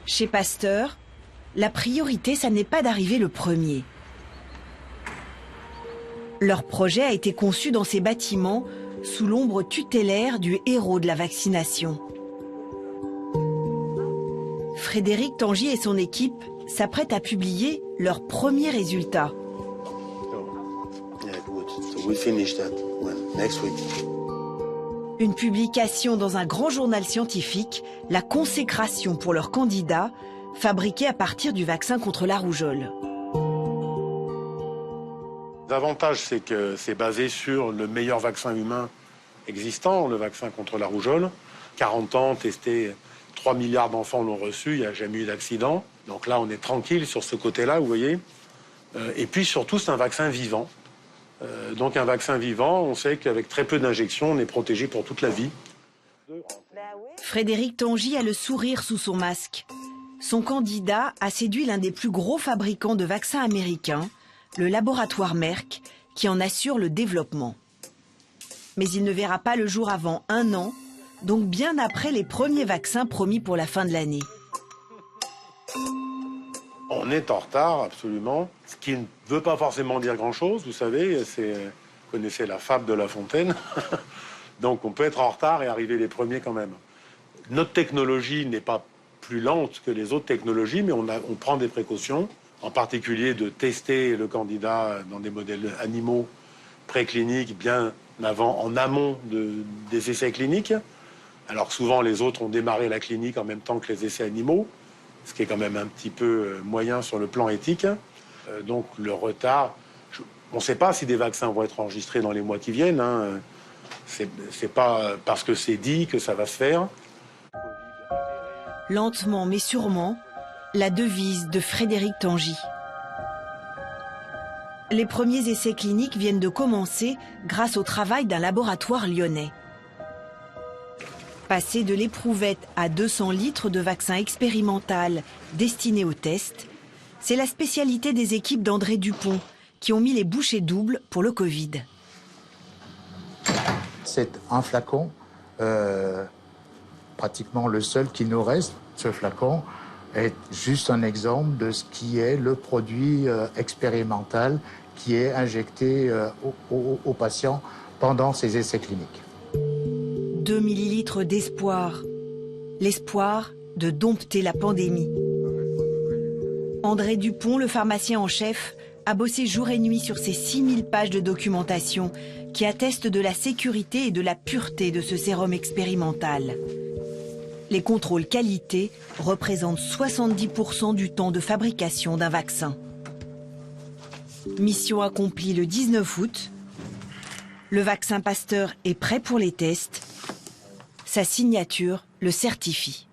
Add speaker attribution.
Speaker 1: Chez Pasteur, la priorité, ça n'est pas d'arriver le premier. Leur projet a été conçu dans ces bâtiments sous l'ombre tutélaire du héros de la vaccination. Frédéric Tangy et son équipe s'apprêtent à publier leurs premiers résultats. Une publication dans un grand journal scientifique, la consécration pour leur candidat, fabriqué à partir du vaccin contre la rougeole.
Speaker 2: L'avantage, c'est que c'est basé sur le meilleur vaccin humain existant, le vaccin contre la rougeole. 40 ans, testé, 3 milliards d'enfants l'ont reçu, il n'y a jamais eu d'accident. Donc là, on est tranquille sur ce côté-là, vous voyez. Et puis surtout, c'est un vaccin vivant. Donc un vaccin vivant, on sait qu'avec très peu d'injections, on est protégé pour toute la vie.
Speaker 1: Frédéric Tangy a le sourire sous son masque. Son candidat a séduit l'un des plus gros fabricants de vaccins américains, le laboratoire Merck, qui en assure le développement. Mais il ne verra pas le jour avant 1 an, donc bien après les premiers vaccins promis pour la fin de l'année.
Speaker 2: On est en retard, absolument. Ce qui ne veut pas forcément dire grand-chose, vous savez, vous connaissez la fable de La Fontaine. Donc on peut être en retard et arriver les premiers quand même. Notre technologie n'est pas plus lente que les autres technologies, mais on prend des précautions, en particulier de tester le candidat dans des modèles animaux précliniques bien en amont des essais cliniques. Alors que souvent les autres ont démarré la clinique en même temps que les essais animaux, ce qui est quand même un petit peu moyen sur le plan éthique. Donc le retard, on ne sait pas si des vaccins vont être enregistrés dans les mois qui viennent. Hein. C'est pas parce que c'est dit que ça va se faire.
Speaker 1: Lentement mais sûrement, la devise de Frédéric Tangy. Les premiers essais cliniques viennent de commencer grâce au travail d'un laboratoire lyonnais. Passer de l'éprouvette à 200 litres de vaccin expérimental destiné aux tests, c'est la spécialité des équipes d'André Dupont qui ont mis les bouchées doubles pour le Covid.
Speaker 3: C'est un flacon, pratiquement le seul qui nous reste. Ce flacon est juste un exemple de ce qui est le produit expérimental qui est injecté aux patients pendant ces essais cliniques.
Speaker 1: 2 millilitres d'espoir. L'espoir de dompter la pandémie. André Dupont, le pharmacien en chef, a bossé jour et nuit sur ces 6000 pages de documentation qui attestent de la sécurité et de la pureté de ce sérum expérimental. Les contrôles qualité représentent 70% du temps de fabrication d'un vaccin. Mission accomplie le 19 août. Le vaccin Pasteur est prêt pour les tests. Sa signature le certifie.